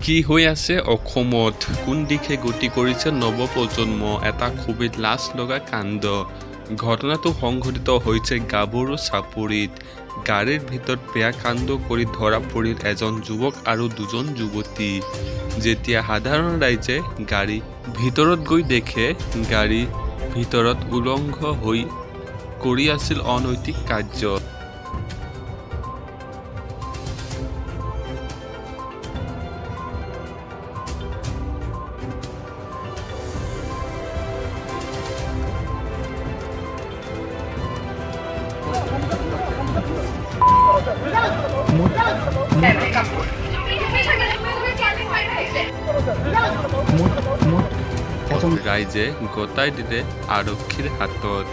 কি হৈ আছে অসমত? কোন দিশে গতি কৰিছে নৱপ্ৰজন্ম? এটা খুবেই লাজ লগা কাণ্ড। ঘটনাটো সংঘটিত হৈছে গাভৰু চাপৰিত। গাড়ীৰ ভিতৰত বেয়া কাণ্ড কৰি ধৰা পৰিল এজন যুৱক আৰু দুজন যুৱতী। যেতিয়া সাধাৰণ ৰাইজে গাড়ী ভিতৰত গৈ দেখে গাড়ী ভিতৰত উলংঘ হৈ কৰি আছিল অনৈতিক কাৰ্য। ৰাইজে গতাই দিলে আৰক্ষীৰ হাতত।